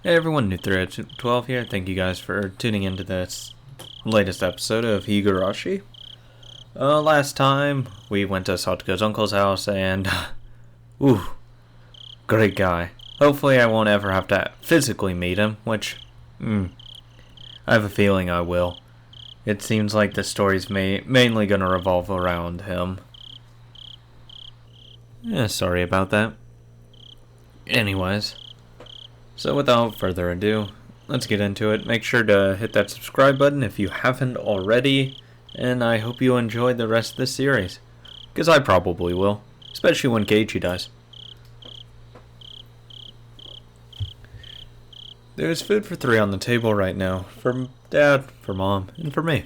Hey everyone, New Thread 12 here. Thank you guys for tuning into this latest episode of Higurashi. Last time we went to Satoko's uncle's house and, ooh, great guy. Hopefully I won't ever have to physically meet him, which, I have a feeling I will. It seems like the story's mainly gonna revolve around him. Sorry about that. Anyways. So without further ado, let's get into it. Make sure to hit that subscribe button if you haven't already, and I hope you enjoyed the rest of this series, because I probably will, especially when Keiichi dies. There's food for 3 on the table right now, for Dad, for Mom, and for me.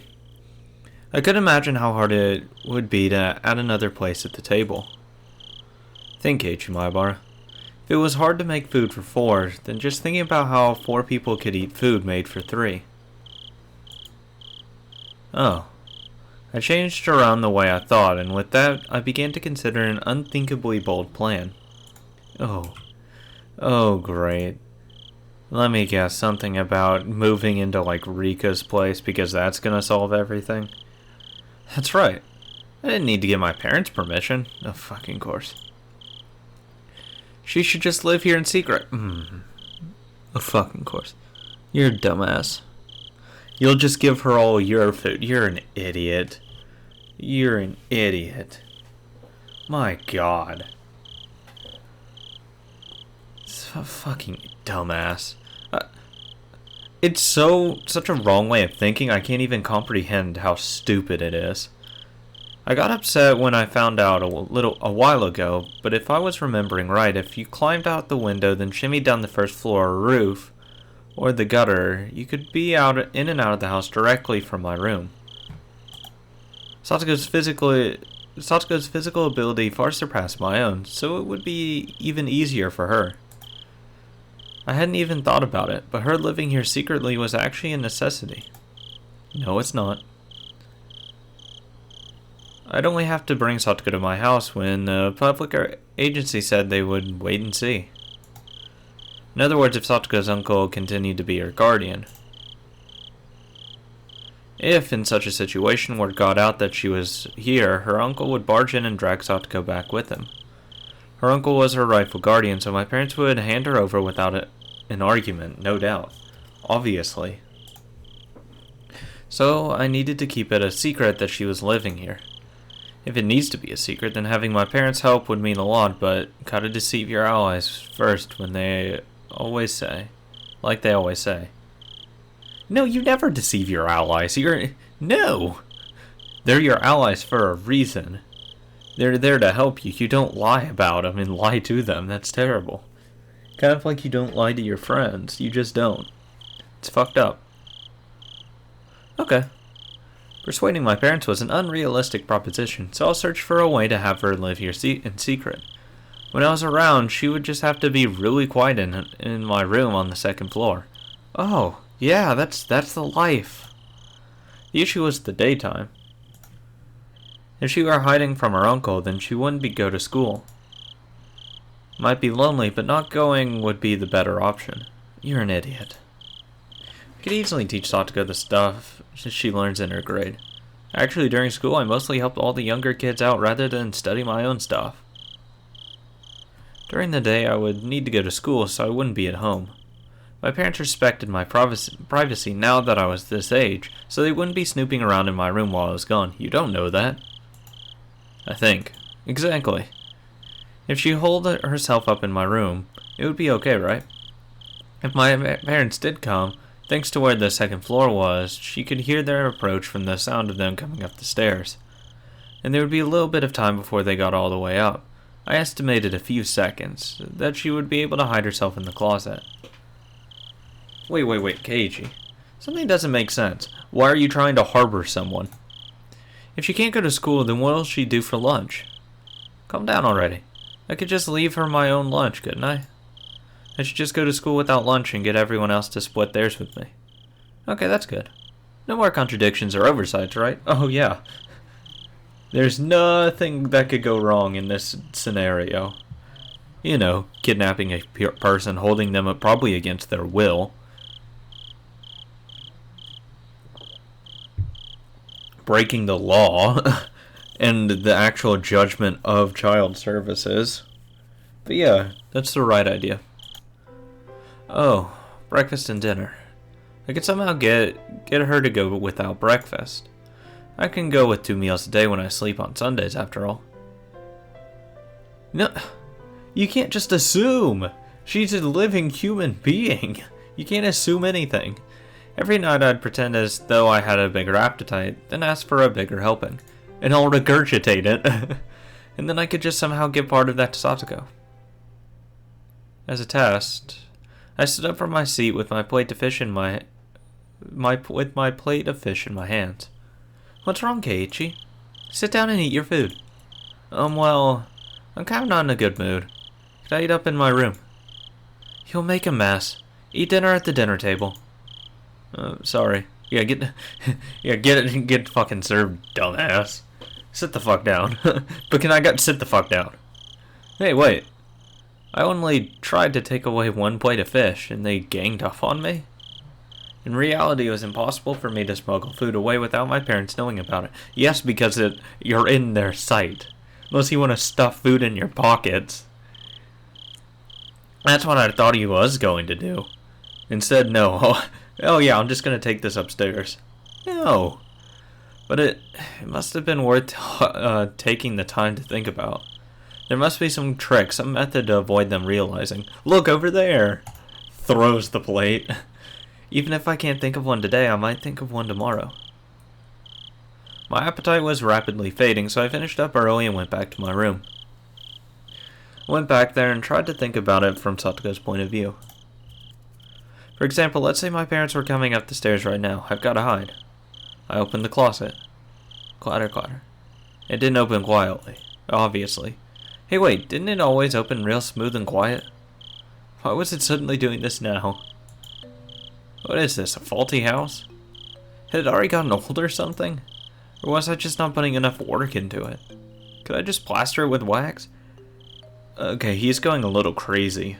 I could imagine how hard it would be to add another place at the table. Think, Keiichi Maebara. If it was hard to make food for 4, then just thinking about how 4 people could eat food made for 3. Oh. I changed around the way I thought, and with that, I began to consider an unthinkably bold plan. Oh great. Let me guess, something about moving into like Rika's place because that's gonna solve everything? That's right. I didn't need to get my parents' permission. Of fucking course. She should just live here in secret. Of fucking course. You're a dumbass. You'll just give her all your food. You're an idiot. You're an idiot. My god. Fucking dumbass. It's such a wrong way of thinking, I can't even comprehend how stupid it is. I got upset when I found out a while ago, but if I was remembering right, if you climbed out the window then shimmied down the first floor or roof, or the gutter, you could be in and out of the house directly from my room. Satoko's physical ability far surpassed my own, so it would be even easier for her. I hadn't even thought about it, but her living here secretly was actually a necessity. No, it's not. I'd only have to bring Satoko to my house when the public agency said they would wait and see. In other words, if Satoko's uncle continued to be her guardian. If, in such a situation, word got out that she was here, her uncle would barge in and drag Satoko back with him. Her uncle was her rightful guardian, so my parents would hand her over without an argument, no doubt. Obviously. So, I needed to keep it a secret that she was living here. If it needs to be a secret, then having my parents' help would mean a lot, but gotta deceive your allies first when they always say. Like they always say. No, you never deceive your allies. No! They're your allies for a reason. They're there to help you. You don't lie about them and lie to them. That's terrible. Kind of like you don't lie to your friends. You just don't. It's fucked up. Okay. Persuading my parents was an unrealistic proposition, so I'll search for a way to have her live here in secret. When I was around, she would just have to be really quiet in my room on the 2nd floor. Oh, yeah, that's the life. The issue was the daytime. If she were hiding from her uncle, then she wouldn't go to school. Might be lonely, but not going would be the better option. You're an idiot. I could easily teach Satoko the stuff she learns in her grade. Actually, during school, I mostly helped all the younger kids out rather than study my own stuff. During the day, I would need to go to school, so I wouldn't be at home. My parents respected my privacy now that I was this age, so they wouldn't be snooping around in my room while I was gone. You don't know that. I think. Exactly. If she holed herself up in my room, it would be okay, right? If my parents did come, thanks to where the 2nd floor was, she could hear their approach from the sound of them coming up the stairs. And there would be a little bit of time before they got all the way up. I estimated a few seconds, that she would be able to hide herself in the closet. Wait, Keiichi. Something doesn't make sense. Why are you trying to harbor someone? If she can't go to school, then what will she do for lunch? Calm down already. I could just leave her my own lunch, couldn't I? I should just go to school without lunch and get everyone else to split theirs with me. Okay, that's good. No more contradictions or oversights, right? Oh, yeah. There's nothing that could go wrong in this scenario. You know, kidnapping a person, holding them up probably against their will. Breaking the law. And the actual judgment of child services. But yeah, that's the right idea. Oh, breakfast and dinner. I could somehow get her to go without breakfast. I can go with 2 meals a day when I sleep on Sundays, after all. No, you can't just assume. She's a living human being. You can't assume anything. Every night I'd pretend as though I had a bigger appetite, then ask for a bigger helping. And I'll regurgitate it. And then I could just somehow give part of that to Satoko. As a test, I stood up from my seat with my plate of fish in my plate of fish in my hands. What's wrong, Keiichi? Sit down and eat your food. Well, I'm kind of not in a good mood. Could I eat up in my room? You'll make a mess. Eat dinner at the dinner table. Sorry. Yeah, get it, get fucking served, dumbass. Sit the fuck down. But sit the fuck down? Hey, wait. I only tried to take away 1 plate of fish, and they ganged up on me? In reality, it was impossible for me to smuggle food away without my parents knowing about it. Yes, because you're in their sight. Unless you want to stuff food in your pockets. That's what I thought he was going to do. Instead, no. Oh yeah, I'm just going to take this upstairs. No. But it must have been worth taking the time to think about. There must be some trick, some method to avoid them realizing. Look over there! Throws the plate. Even if I can't think of one today, I might think of one tomorrow. My appetite was rapidly fading, so I finished up early and went back to my room. I went back there and tried to think about it from Satoko's point of view. For example, let's say my parents were coming up the stairs right now. I've got to hide. I opened the closet. Clatter, clatter. It didn't open quietly, obviously. Hey wait, didn't it always open real smooth and quiet? Why was it suddenly doing this now? What is this, a faulty house? Had it already gotten old or something? Or was I just not putting enough work into it? Could I just plaster it with wax? Okay, he's going a little crazy.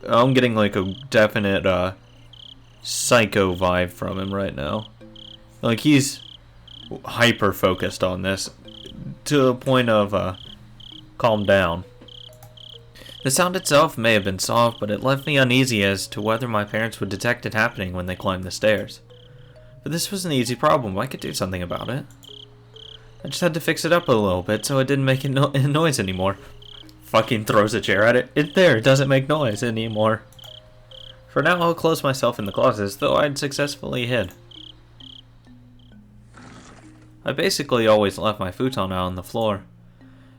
I'm getting like a definite psycho vibe from him right now. Like he's hyper focused on this to the point of calm down. The sound itself may have been soft, but it left me uneasy as to whether my parents would detect it happening when they climbed the stairs. But this was an easy problem. I could do something about it. I just had to fix it up a little bit so it didn't make noise anymore. Fucking throws a chair at it. It doesn't make noise anymore. For now, I'll close myself in the closet, though I'd successfully hid. I basically always left my futon out on the floor.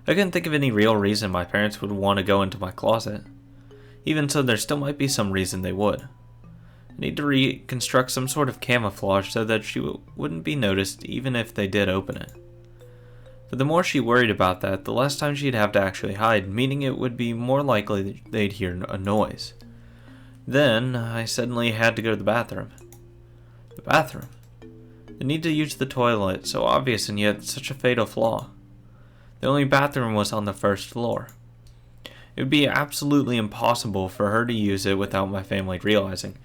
I couldn't think of any real reason my parents would want to go into my closet. Even so, there still might be some reason they would. I need to reconstruct some sort of camouflage so that she wouldn't be noticed even if they did open it. But the more she worried about that, the less time she'd have to actually hide, meaning it would be more likely they'd hear a noise. Then, I suddenly had to go to the bathroom. The bathroom? The need to use the toilet, so obvious and yet such a fatal flaw. The only bathroom was on the first floor. It would be absolutely impossible for her to use it without my family realizing.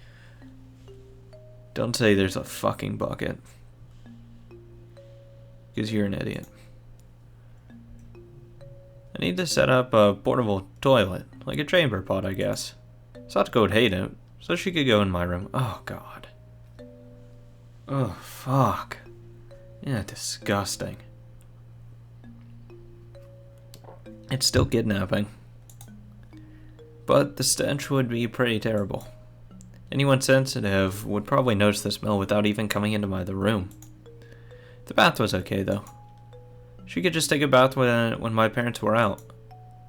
Don't say there's a fucking bucket. Because you're an idiot. I need to set up a portable toilet, like a chamber pot, I guess. Satoko would hate it, so she could go in my room. Oh, God. Oh, fuck. Yeah, disgusting. It's still kidnapping. But the stench would be pretty terrible. Anyone sensitive would probably notice the smell without even coming into my other room. The bath was okay, though. She could just take a bath when my parents were out.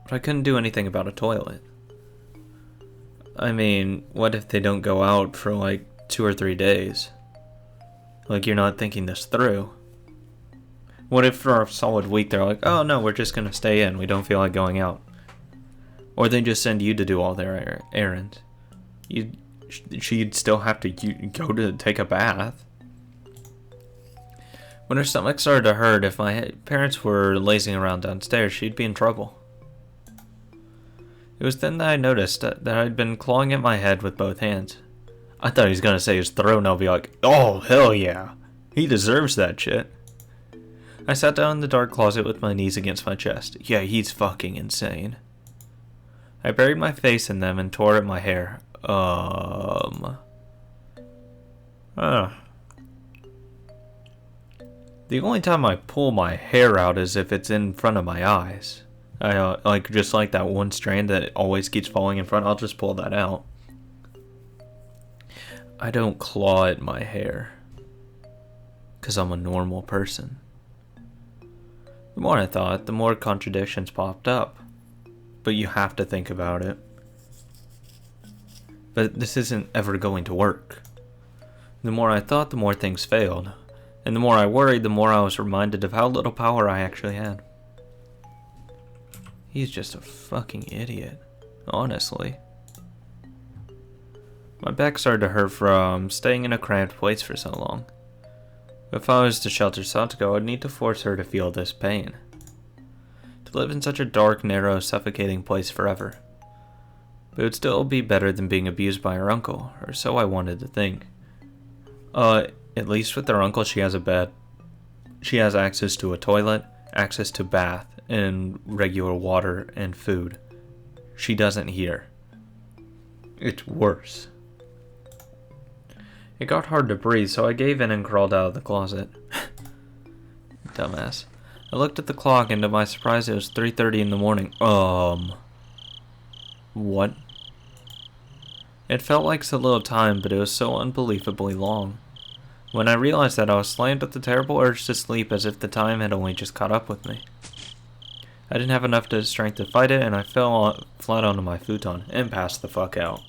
But I couldn't do anything about a toilet. I mean, what if they don't go out for like 2 or 3 days? Like, you're not thinking this through. What if for a solid week they're like, oh no, we're just gonna stay in, we don't feel like going out. Or they just send you to do all their errands. She'd still have to go to take a bath. When her stomach started to hurt, if my parents were lazing around downstairs, she'd be in trouble. It was then that I noticed that I'd been clawing at my head with both hands. I thought he was going to say his throat and I'll be like, oh, hell yeah. He deserves that shit. I sat down in the dark closet with my knees against my chest. Yeah, he's fucking insane. I buried my face in them and tore at my hair. The only time I pull my hair out is if it's in front of my eyes. I just like that one strand that always keeps falling in front. I'll just pull that out. I don't claw at my hair, 'cause I'm a normal person. The more I thought, the more contradictions popped up. But you have to think about it. But this isn't ever going to work. The more I thought, the more things failed. And the more I worried, the more I was reminded of how little power I actually had. He's just a fucking idiot, honestly. My back started to hurt from staying in a cramped place for so long. If I was to shelter Satoko, I'd need to force her to feel this pain. To live in such a dark, narrow, suffocating place forever. But it would still be better than being abused by her uncle, or so I wanted to think. At least with her uncle, she has a bed. She has access to a toilet, access to bath, and regular water and food. She doesn't here. It's worse. It got hard to breathe, so I gave in and crawled out of the closet. Dumbass. I looked at the clock, and to my surprise, it was 3:30 in the morning. What? It felt like so little time, but it was so unbelievably long. When I realized that, I was slammed with the terrible urge to sleep as if the time had only just caught up with me. I didn't have enough strength to fight it, and I fell flat onto my futon and passed the fuck out.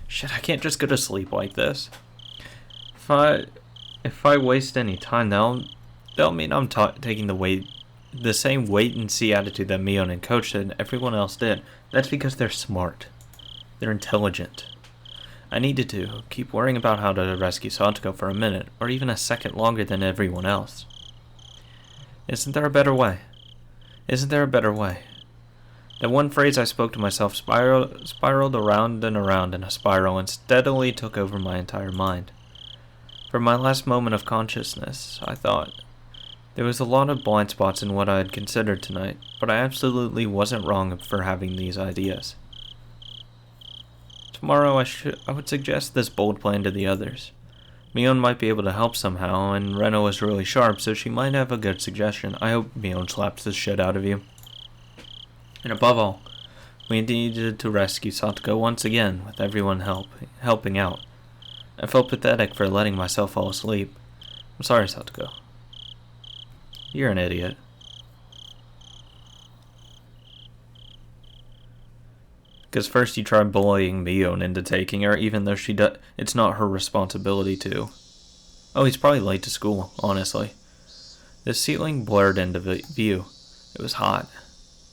Shit, I can't just go to sleep like this. If I waste any time, that'll mean I'm taking the same wait-and-see attitude that Mion and Coach did and everyone else did. That's because they're smart. They're intelligent. I needed to keep worrying about how to rescue Satoko for a minute, or even a second longer than everyone else. Isn't there a better way? Isn't there a better way? That one phrase I spoke to myself spiraled around and around in a spiral and steadily took over my entire mind. For my last moment of consciousness, I thought, there was a lot of blind spots in what I had considered tonight, but I absolutely wasn't wrong for having these ideas. Tomorrow I would suggest this bold plan to the others. Mion might be able to help somehow, and Reno is really sharp, so she might have a good suggestion. I hope Mion slaps the shit out of you. And above all, we needed to rescue Satoko once again, with everyone helping out. I felt pathetic for letting myself fall asleep. I'm sorry, Satoko. You're an idiot. Because first you tried bullying Mion into taking her, even though it's not her responsibility to. Oh, he's probably late to school, honestly. The ceiling blurred into view. It was hot.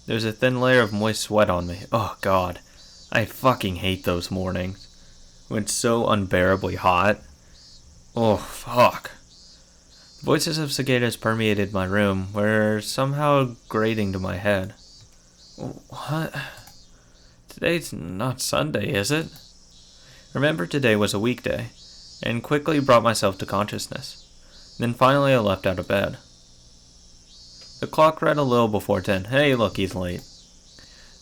There was a thin layer of moist sweat on me. Oh, God. I fucking hate those mornings. When it's so unbearably hot. Oh, fuck. The voices of cicadas permeated my room, were somehow grating to my head. What? Today's not Sunday, is it? Remember, today was a weekday, and quickly brought myself to consciousness. Then finally I leapt out of bed. The clock read a little before 10. Hey, look, he's late.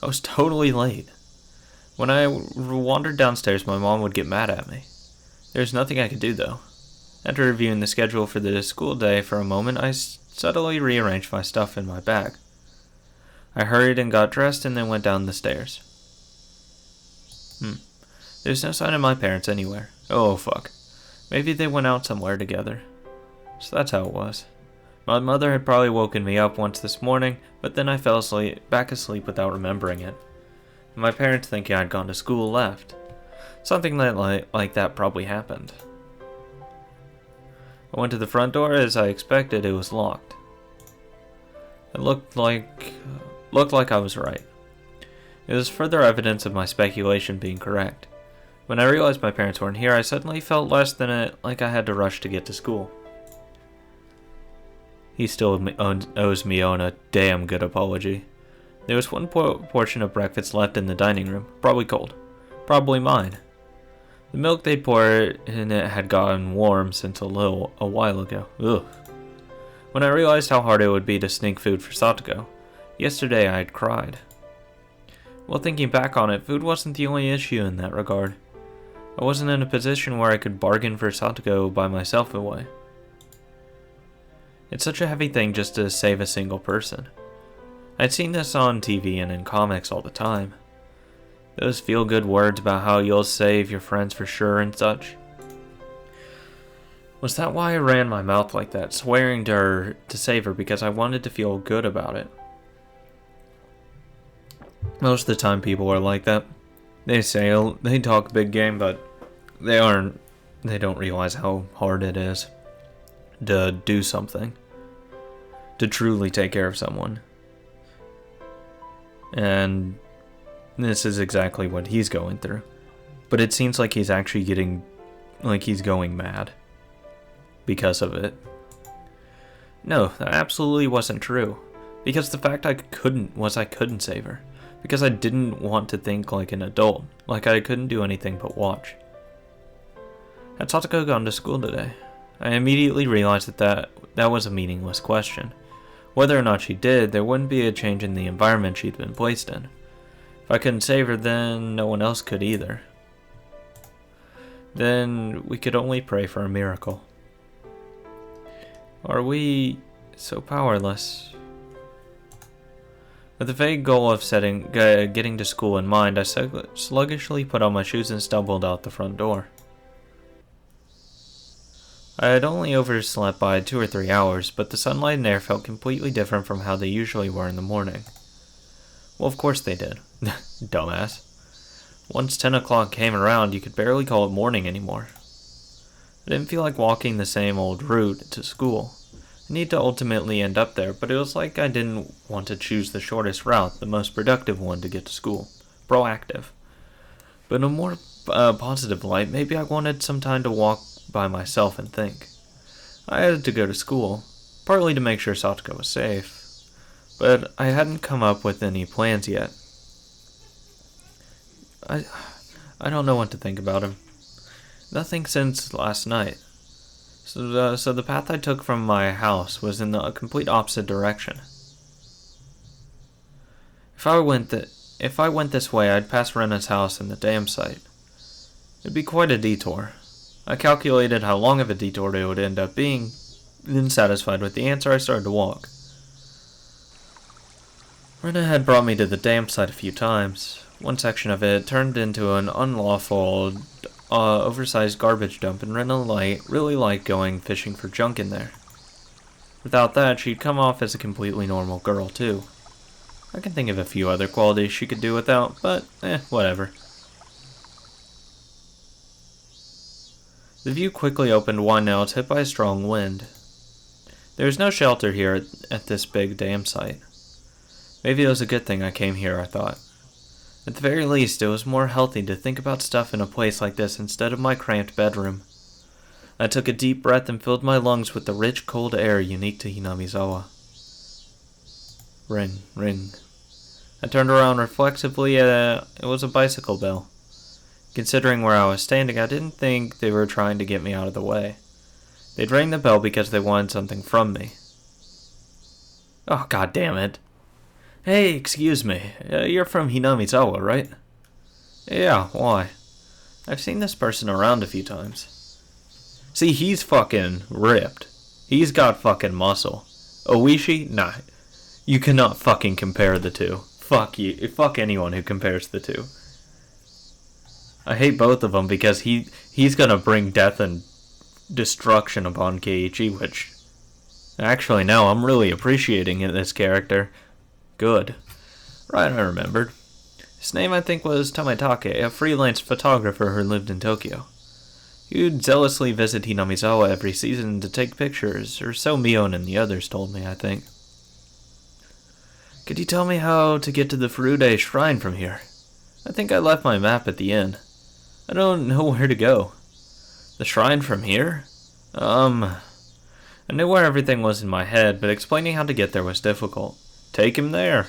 I was totally late. When I wandered downstairs, my mom would get mad at me. There was nothing I could do, though. After reviewing the schedule for the school day for a moment, I subtly rearranged my stuff in my bag. I hurried and got dressed and then went down the stairs. There's no sign of my parents anywhere. Oh, fuck. Maybe they went out somewhere together. So that's how it was. My mother had probably woken me up once this morning, but then I fell back asleep without remembering it. My parents thinking I'd gone to school left. Something like that probably happened. I went to the front door. As I expected, it was locked. It looked like I was right. It was further evidence of my speculation being correct. When I realized my parents weren't here, I suddenly felt less than like I had to rush to get to school. He still owes Mion a damn good apology. There was one portion of breakfast left in the dining room, probably cold. Probably mine. The milk they'd poured in it had gotten warm since a while ago. Ugh. When I realized how hard it would be to sneak food for Satoko, yesterday I had cried. Well, thinking back on it, food wasn't the only issue in that regard. I wasn't in a position where I could bargain for Satoko by myself away. It's such a heavy thing just to save a single person. I'd seen this on TV and in comics all the time. Those feel-good words about how you'll save your friends for sure and such. Was that why I ran my mouth like that, swearing to her to save her because I wanted to feel good about it? Most of the time people are like that. They talk big game, but they don't realize how hard it is to do something. To truly take care of someone. And this is exactly what he's going through. But it seems like he's actually he's going mad because of it. No, that absolutely wasn't true. Because the fact I couldn't save her. Because I didn't want to think like an adult. Like I couldn't do anything but watch. Had Satoko gone to school today? I immediately realized that was a meaningless question. Whether or not she did, there wouldn't be a change in the environment she'd been placed in. If I couldn't save her, then no one else could either. Then we could only pray for a miracle. Are we so powerless? With the vague goal of getting to school in mind, I sluggishly put on my shoes and stumbled out the front door. I had only overslept by 2 or 3 hours, but the sunlight and air felt completely different from how they usually were in the morning. Well, of course they did. Dumbass. Once 10 o'clock came around, you could barely call it morning anymore. I didn't feel like walking the same old route to school. I need to ultimately end up there, but it was like I didn't want to choose the shortest route, the most productive one to get to school. Proactive. But in a more positive light, maybe I wanted some time to walk by myself and think. I had to go to school, partly to make sure Satoko was safe, but I hadn't come up with any plans yet. I don't know what to think about him. Nothing since last night. So the path I took from my house was in the complete opposite direction. If I went this way, I'd pass Rena's house and the dam site. It'd be quite a detour. I calculated how long of a detour it would end up being, then satisfied with the answer, I started to walk. Rena had brought me to the dam site a few times. One section of it turned into an unlawful, oversized garbage dump, and Rena really liked going fishing for junk in there. Without that, she'd come off as a completely normal girl, too. I can think of a few other qualities she could do without, but whatever. The view quickly opened wide now, hit by a strong wind. There was no shelter here at this big dam site. Maybe it was a good thing I came here, I thought. At the very least, it was more healthy to think about stuff in a place like this instead of my cramped bedroom. I took a deep breath and filled my lungs with the rich, cold air unique to Hinamizawa. Ring, ring. I turned around reflexively. It was a bicycle bell. Considering where I was standing, I didn't think they were trying to get me out of the way. They'd ring the bell because they wanted something from me. Oh, god damn it. Hey, excuse me. You're from Hinamizawa, right? Yeah, why? I've seen this person around a few times. See, he's fucking ripped. He's got fucking muscle. Oishi? Nah. You cannot fucking compare the two. Fuck you. Fuck anyone who compares the two. I hate both of them because he's gonna bring death and destruction upon Keiichi, which... Actually, no, I'm really appreciating this character. Good. Right, I remembered. His name, I think, was Tomitake, a freelance photographer who lived in Tokyo. He'd zealously visit Hinamizawa every season to take pictures, or so Mion and the others told me, I think. Could you tell me how to get to the Furude Shrine from here? I think I left my map at the inn. I don't know where to go. The shrine from here? I knew where everything was in my head, but explaining how to get there was difficult. Take him there.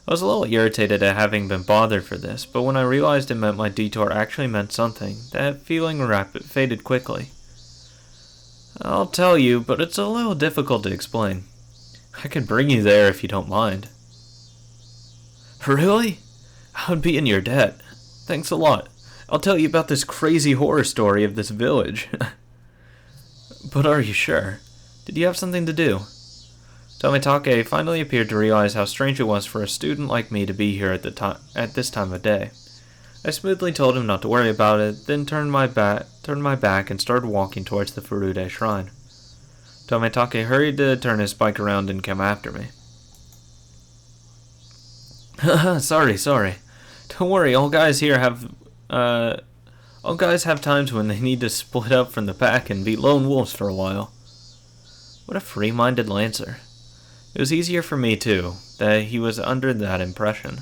I was a little irritated at having been bothered for this, but when I realized it meant my detour actually meant something, that feeling faded quickly. I'll tell you, but it's a little difficult to explain. I could bring you there if you don't mind. Really? I would be in your debt. Thanks a lot. I'll tell you about this crazy horror story of this village. But are you sure? Did you have something to do? Tomitake finally appeared to realize how strange it was for a student like me to be here at this time of day. I smoothly told him not to worry about it, then turned my back and started walking towards the Furude shrine. Tomitake hurried to turn his bike around and come after me. Sorry. Don't worry, all guys have times when they need to split up from the pack and be lone wolves for a while. What a free-minded lancer. It was easier for me, too, that he was under that impression.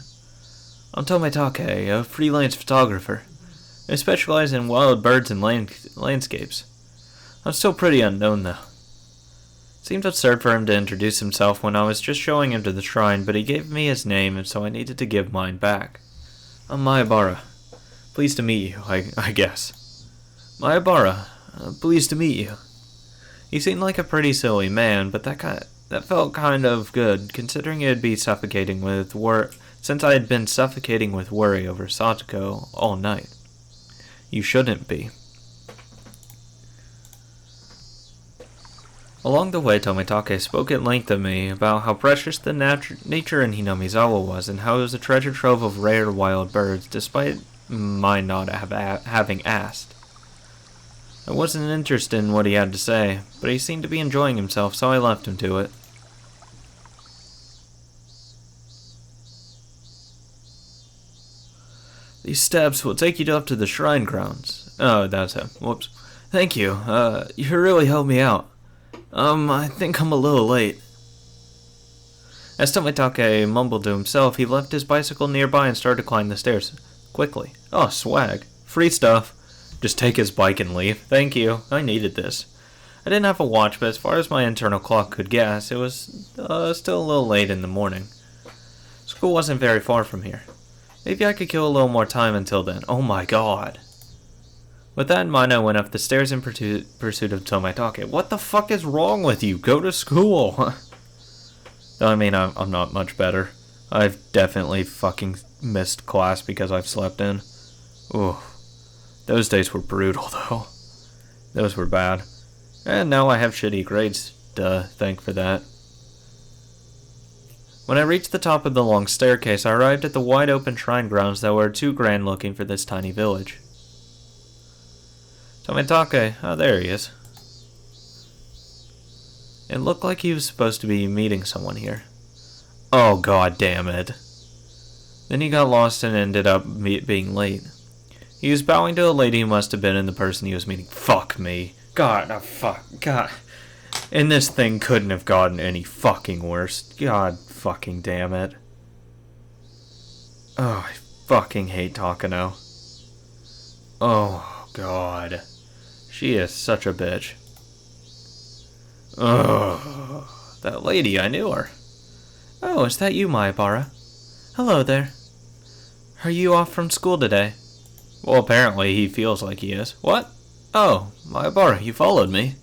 I'm Tomitake, a freelance photographer. I specialize in wild birds and landscapes. I'm still pretty unknown, though. It seemed absurd for him to introduce himself when I was just showing him to the shrine, but he gave me his name, and so I needed to give mine back. I'm Mayabara. Pleased to meet you, I guess. Mayabara, pleased to meet you. He seemed like a pretty silly man, but that felt kind of good, considering it'd be suffocating with since I had been suffocating with worry over Satoko all night. You shouldn't be. Along the way, Tomitake spoke at length of me about how precious the nature in Hinamizawa was, and how it was a treasure trove of rare wild birds, despite my not having asked. I wasn't interested in what he had to say, but he seemed to be enjoying himself, so I left him to it. These steps will take you up to the shrine grounds. Oh, that's him. Whoops. Thank you. You really helped me out. I think I'm a little late. As Tomitake mumbled to himself, he left his bicycle nearby and started to climb the stairs quickly. Oh, swag. Free stuff. Just take his bike and leave. Thank you. I needed this. I didn't have a watch, but as far as my internal clock could guess, it was still a little late in the morning. School wasn't very far from here. Maybe I could kill a little more time until then. Oh my god. With that in mind, I went up the stairs in pursuit of Tomitake. What the fuck is wrong with you? Go to school. I mean, I'm not much better. I've definitely fucking missed class because I've slept in. Ooh. Those days were brutal, though. Those were bad. And now I have shitty grades to thank for that. When I reached the top of the long staircase, I arrived at the wide-open shrine grounds that were too grand-looking for this tiny village. Tomitake, oh, there he is. It looked like he was supposed to be meeting someone here. Oh, god damn it. Then he got lost and ended up being late. He was bowing to a lady who must have been the person he was meeting. Fuck me. God, oh, fuck. God. And this thing couldn't have gotten any fucking worse. God fucking damn it. Oh, I fucking hate Takano. Oh, God. She is such a bitch. Ugh. That lady, I knew her. Oh, is that you, Mayabara? Hello there. Are you off from school today? Well, apparently he feels like he is. What? Oh, Mayabara, you followed me.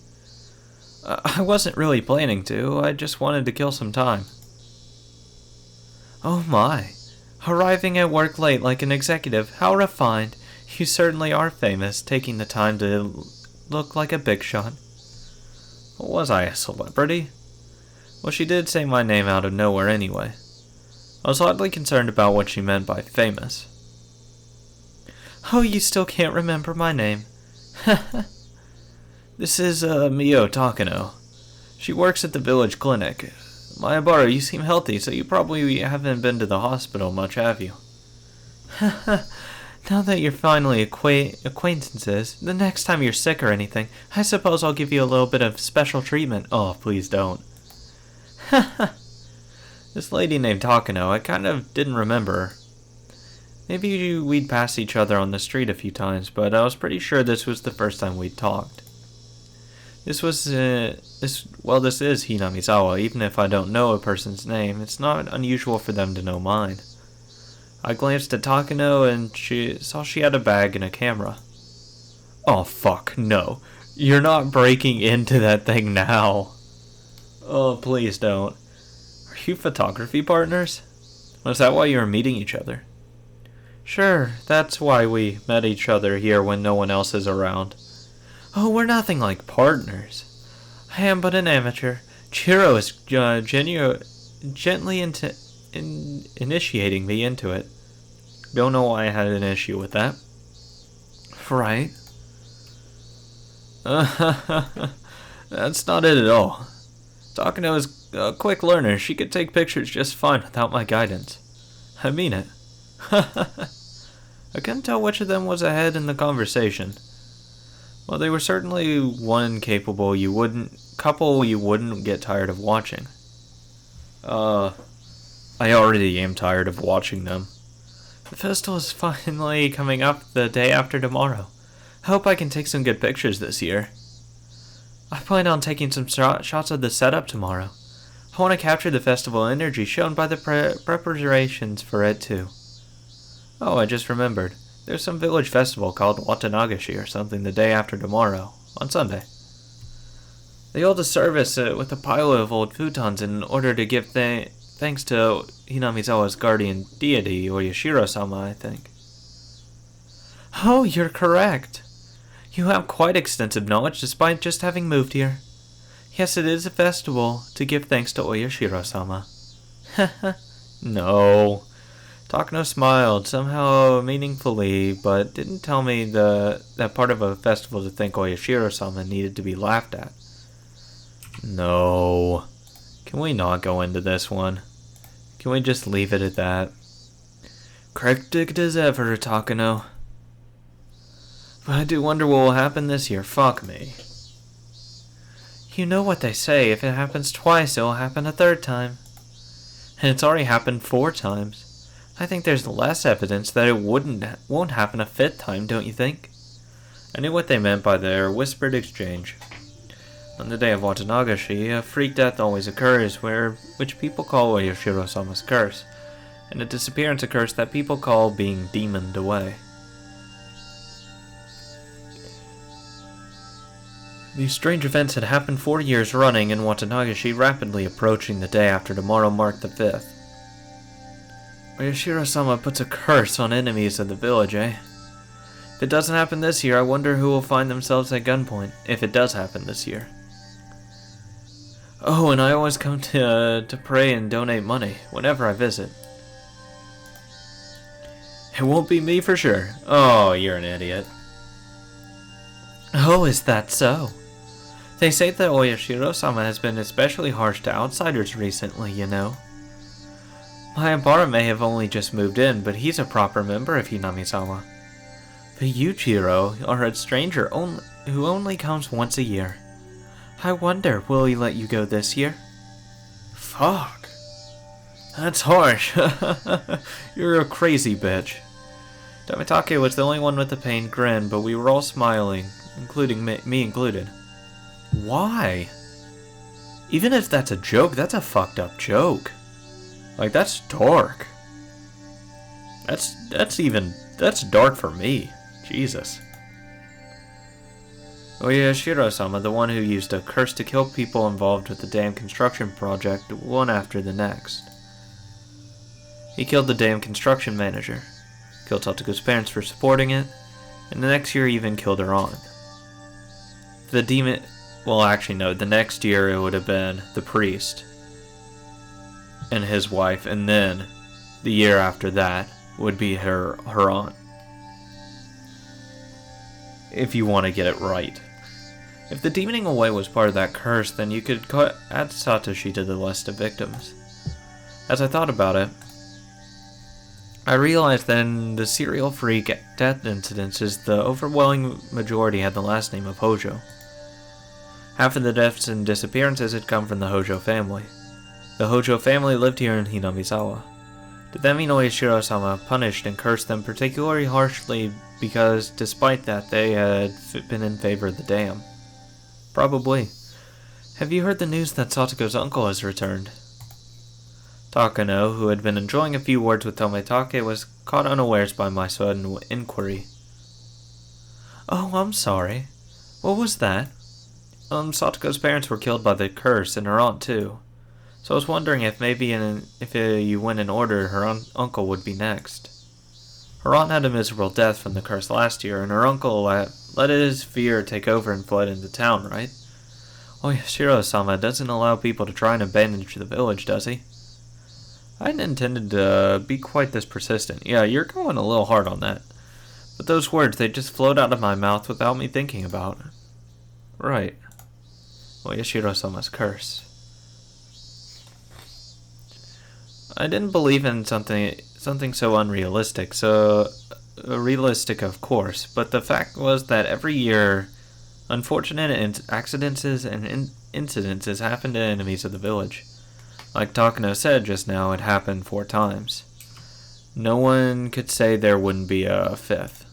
I wasn't really planning to. I just wanted to kill some time. Oh my. Arriving at work late like an executive. How refined. You certainly are famous, taking the time to look like a big shot. Was I a celebrity? Well, she did say my name out of nowhere anyway. I was oddly concerned about what she meant by famous. Oh, you still can't remember my name. This is, Mio Takano. She works at the village clinic. Mayabara, you seem healthy, so you probably haven't been to the hospital much, have you? Now that you're finally acquaintances, the next time you're sick or anything, I suppose I'll give you a little bit of special treatment. Oh, please don't. This lady named Takano, I kind of didn't remember her. Maybe we'd passed each other on the street a few times, but I was pretty sure this was the first time we'd talked. This is Hinamizawa. Even if I don't know a person's name, it's not unusual for them to know mine. I glanced at Takano and she had a bag and a camera. Oh fuck, no. You're not breaking into that thing now. Oh, please don't. Are you photography partners? Was that why you were meeting each other? Sure, that's why we met each other here when no one else is around. Oh, we're nothing like partners. I am but an amateur. Chiro is gently initiating me into it. Don't know why I had an issue with that. Right. That's not it at all. Takano is a quick learner. She could take pictures just fine without my guidance. I mean it. I couldn't tell which of them was ahead in the conversation. Well, they were certainly one couple you wouldn't get tired of watching. I already am tired of watching them. The festival is finally coming up the day after tomorrow. I hope I can take some good pictures this year. I plan on taking some shots of the setup tomorrow. I want to capture the festival energy shown by the preparations for it too. Oh, I just remembered. There's some village festival called Watanagashi or something the day after tomorrow, on Sunday. They hold a service with a pile of old futons in order to give thanks to Hinamizawa's guardian deity, or Yashiro-sama, I think. Oh, you're correct. You have quite extensive knowledge despite just having moved here. Yes, it is a festival to give thanks to Oyashiro-sama. No. Takano smiled, somehow meaningfully, but didn't tell me that part of a festival to thank Oyashiro-sama needed to be laughed at. No. Can we not go into this one? Can we just leave it at that? Cryptic as ever, Takano. But I do wonder what will happen this year. Fuck me. You know what they say, if it happens twice, it will happen a third time. And it's already happened 4 times. I think there's less evidence that it won't happen a 5th time, don't you think? I knew what they meant by their whispered exchange. On the day of Watanagashi, a freak death always occurs, which people call Oyashiro-sama's curse, and a disappearance occurs that people call being demoned away. These strange events had happened 4 years running, and Watanagashi rapidly approaching the day after tomorrow marked the 5th. Oyashiro-sama puts a curse on enemies of the village, eh? If it doesn't happen this year, I wonder who will find themselves at gunpoint, if it does happen this year. Oh, and I always come to pray and donate money, whenever I visit. It won't be me for sure. Oh, you're an idiot. Oh, is that so? They say that Oyashiro-sama has been especially harsh to outsiders recently, you know. My Abara may have only just moved in, but he's a proper member of Hinamizawa. But you, Chiro, are a stranger who only comes once a year. I wonder, will he let you go this year? Fuck. That's harsh. You're a crazy bitch. Tomitake was the only one with a pained grin, but we were all smiling, including me included. Why? Even if that's a joke, that's a fucked up joke. Like, that's dark. That's dark for me. Jesus. Oyashiro-sama, the one who used a curse to kill people involved with the dam construction project, one after the next. He killed the dam construction manager, killed Tatako's parents for supporting it, and the next year even killed her aunt. The demon... Well, actually, no, the next year it would have been the priest and his wife, and then the year after that would be her aunt. If you want to get it right. If the demoning away was part of that curse, then you could add Satoshi to the list of victims. As I thought about it, I realized that in the serial freak death incidences, the overwhelming majority had the last name of Hojo. Half of the deaths and disappearances had come from the Hojo family. The Hojo family lived here in Hinamizawa. Did that mean Oyashiro-sama punished and cursed them particularly harshly because, despite that, they had been in favor of the dam? Probably. Have you heard the news that Satoko's uncle has returned? Takano, who had been enjoying a few words with Tomitake, was caught unawares by my sudden inquiry. Oh, I'm sorry. What was that? Satoko's parents were killed by the curse, and her aunt too. So I was wondering if maybe if you went in order, her uncle would be next. Her aunt had a miserable death from the curse last year, and her uncle let his fear take over and fled into town, right? Oyashiro-sama doesn't allow people to try and abandon the village, does he? I hadn't intended to be quite this persistent. Yeah, you're going a little hard on that. But those words, they just flowed out of my mouth without me thinking about it. Right. Oyashiro-sama's curse. I didn't believe in something so unrealistic, so realistic of course, but the fact was that every year unfortunate accidents and incidences happen to enemies of the village. Like Takano said just now, it happened 4 times. No one could say there wouldn't be a 5th.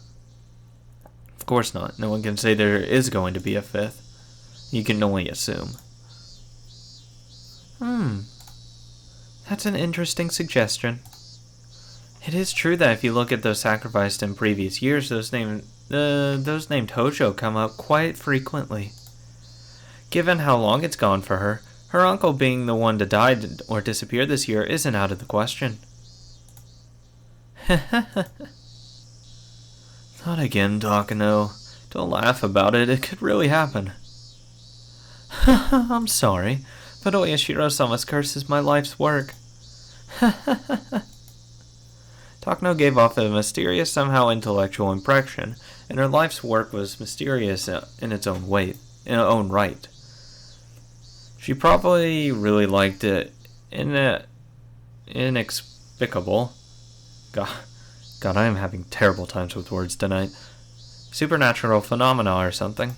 Of course not. No one can say there is going to be a 5th. You can only assume. That's an interesting suggestion. It is true that if you look at those sacrificed in previous years, those named Hojo come up quite frequently. Given how long it's gone for her, her uncle being the one to die or disappear this year isn't out of the question. Not again, Takano. Don't laugh about it. It could really happen. I'm sorry, but Oyashiro-sama's curse is my life's work. Takano gave off a mysterious, somehow intellectual impression, and her life's work was mysterious in its own right. She probably really liked it. Inexplicable. God, I am having terrible times with words tonight. Supernatural phenomena or something.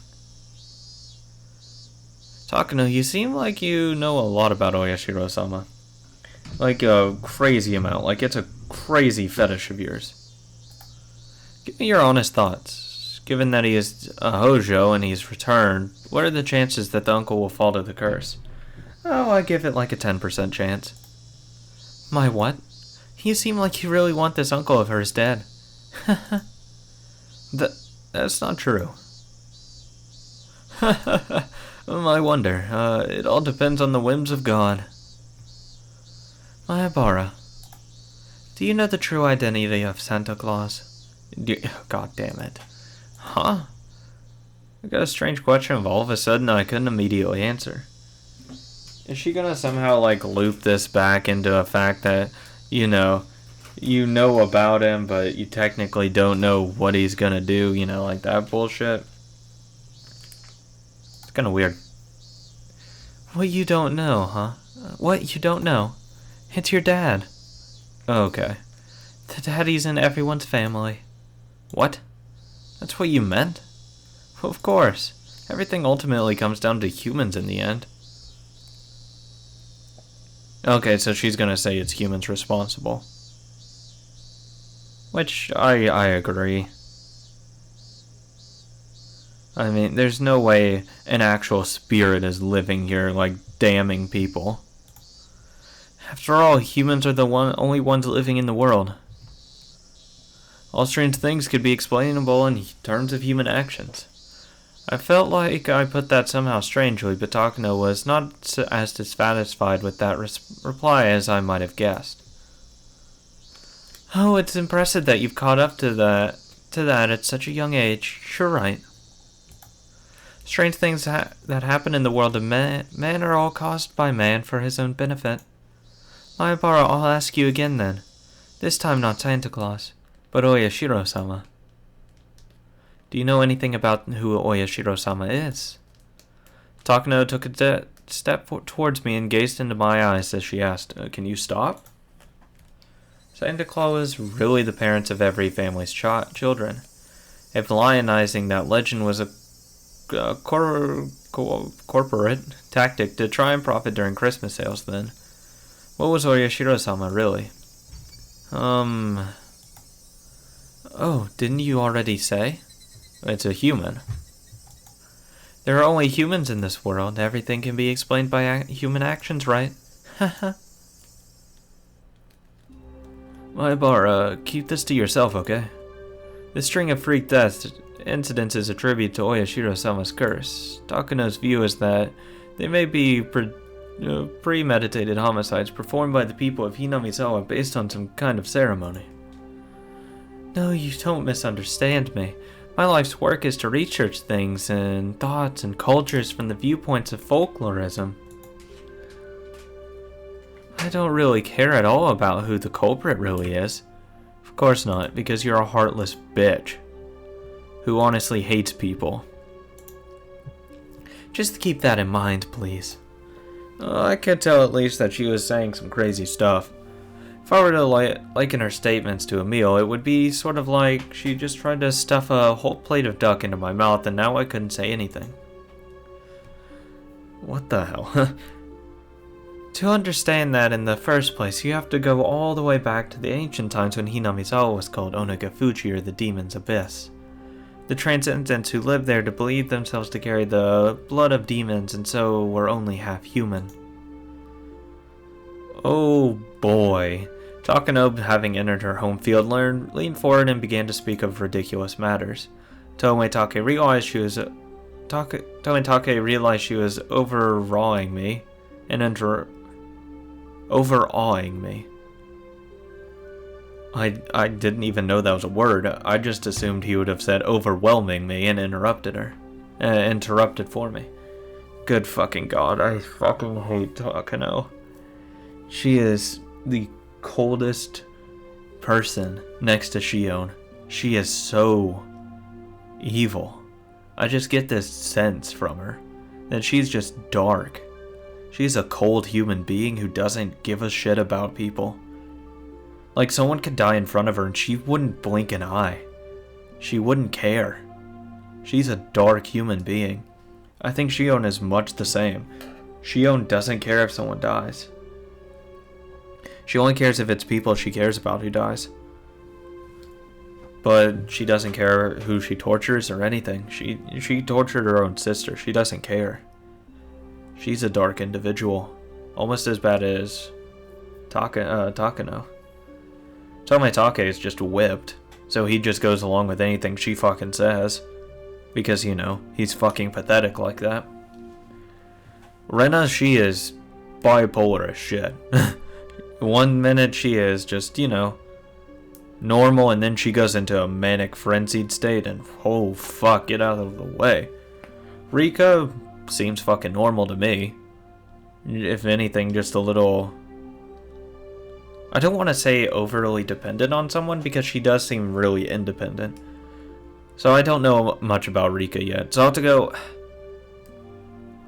Takano, you seem like you know a lot about Oyashiro-sama. Like a crazy amount. Like it's a crazy fetish of yours. Give me your honest thoughts. Given that he is a Hojo and he's returned, what are the chances that the uncle will fall to the curse? Oh, I give it like a 10% chance. My what? You seem like you really want this uncle of hers dead. That's not true. I wonder. It all depends on the whims of God. Mayabara, do you know the true identity of Santa Claus? God damn it. Huh? I got a strange question of all of a sudden I couldn't immediately answer. Is she gonna somehow loop this back into a fact that, you know about him, but you technically don't know what he's gonna do, like that bullshit? It's kinda weird. What you don't know, huh? What you don't know? It's your dad. Okay. The daddy's in everyone's family. What? That's what you meant? Well, of course. Everything ultimately comes down to humans in the end. Okay, so she's gonna say it's humans responsible. Which, I agree. I mean, there's no way an actual spirit is living here, damning people. After all, humans are the only ones living in the world. All strange things could be explainable in terms of human actions. I felt like I put that somehow strangely, but Takano was not as dissatisfied with that reply as I might have guessed. Oh, it's impressive that you've caught up to that at such a young age. You're right. Strange things that happen in the world of man are all caused by man for his own benefit. Mayabara, I'll ask you again then. This time not Santa Claus, but Oyashiro-sama. Do you know anything about who Oyashiro-sama is? Takano took a step towards me and gazed into my eyes as she asked, can you stop? Santa Claus is really the parents of every family's children. If lionizing that legend was a corporate tactic to try and profit during Christmas sales, then what was Oyashiro-sama really? Oh, didn't you already say? It's a human. There are only humans in this world. Everything can be explained by human actions, right? Haha. Maibara, keep this to yourself, okay? This string of freak death incidents is a tribute to Oyashiro-sama's curse. Takano's view is that they may be premeditated homicides performed by the people of Hinamizawa based on some kind of ceremony. No, you don't misunderstand me. My life's work is to research things and thoughts and cultures from the viewpoints of folklorism. I don't really care at all about who the culprit really is. Of course not, because you're a heartless bitch who honestly hates people. Just keep that in mind, please. I could tell at least that she was saying some crazy stuff. If I were to liken her statements to a meal, it would be sort of like she just tried to stuff a whole plate of duck into my mouth and now I couldn't say anything. What the hell? To understand that in the first place, you have to go all the way back to the ancient times when Hinamizawa was called Onagafuji, or the Demon's Abyss. The transcendents who lived there to believe themselves to carry the blood of demons and so were only half human. Oh boy. Takano, having entered her home field, leaned forward and began to speak of ridiculous matters. Tomitake realized she was overawing me and overawing me. I didn't even know that was a word. I just assumed he would have said overwhelming me and interrupted for me. Good fucking god, I fucking hate Takano. She is the coldest person next to Shion. She is so evil. I just get this sense from her that she's just dark. She's a cold human being who doesn't give a shit about people. Like, someone could die in front of her and she wouldn't blink an eye. She wouldn't care. She's a dark human being. I think Shion is much the same. Shion doesn't care if someone dies. She only cares if it's people she cares about who dies. But she doesn't care who she tortures or anything. She tortured her own sister. She doesn't care. She's a dark individual. Almost as bad as Takano. Tomitake is just whipped. So he just goes along with anything she fucking says. Because, you know, he's fucking pathetic like that. Rena, she is bipolar as shit. One minute she is just, you know, normal, and then she goes into a manic frenzied state, and oh fuck, get out of the way. Rika seems fucking normal to me. If anything, just a little... I don't want to say overly dependent on someone, because she does seem really independent. So I don't know much about Rika yet. So I'll have to go...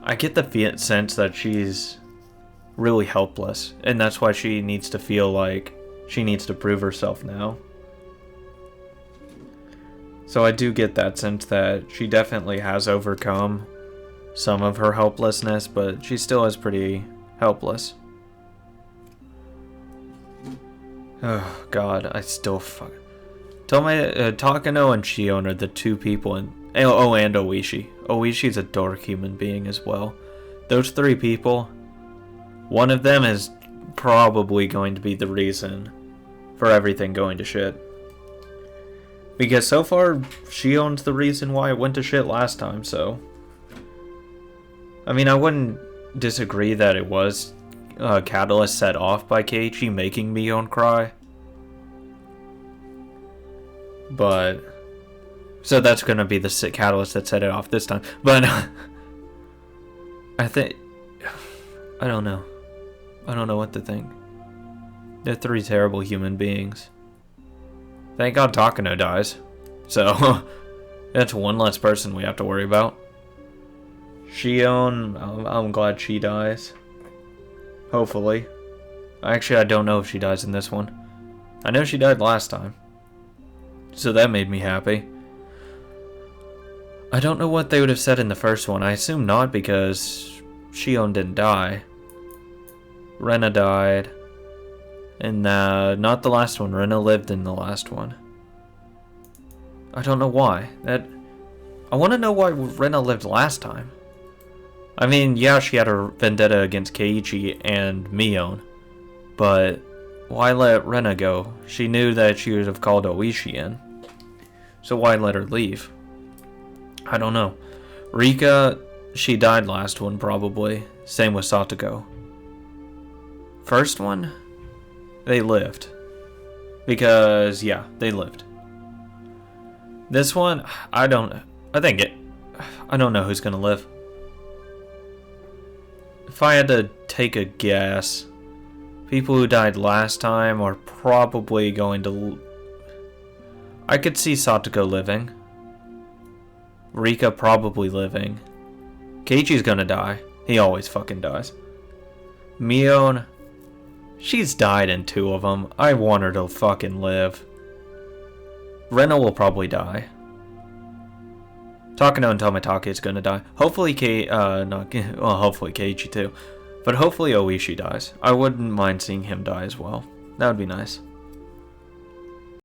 I get the sense that she's really helpless, and that's why she needs to feel like she needs to prove herself now. So I do get that sense that she definitely has overcome some of her helplessness, but she still is pretty helpless. Oh god, I still Takano and Shion are the two people in... Oh, and Oishi. Oishi's a dark human being as well. Those three people... One of them is probably going to be the reason for everything going to shit. Because so far, Shion's the reason why it went to shit last time, so... I mean, I wouldn't disagree that it was a catalyst set off by Keiichi making Mion cry. But... So that's gonna be the catalyst that set it off this time. But... I think... I don't know. I don't know what to think. They're three terrible human beings. Thank God Takano dies. So, that's one less person we have to worry about. Shion, I'm glad she dies. Hopefully. Actually, I don't know if she dies in this one. I know she died last time. So that made me happy. I don't know what they would have said in the first one. I assume not, because Shion didn't die. Rena died. And not the last one. Rena lived in the last one. I don't know why. I want to know why Rena lived last time. I mean, yeah, she had a vendetta against Keiichi and Mion, but why let Rena go? She knew that she would have called Oishi in. So why let her leave? I don't know. Rika, she died last one probably. Same with Satoko. First one, they lived. Because, yeah, they lived. This one, I don't know who's gonna live. If I had to take a guess, people who died last time are probably going to... I could see Satoko living. Rika probably living. Keiichi's gonna die. He always fucking dies. Mion, she's died in 2 of them. I want her to fucking live. Rena will probably die. Takano and Tomitake is gonna die. Hopefully hopefully Keiichi too. But hopefully Oishi dies. I wouldn't mind seeing him die as well. That would be nice.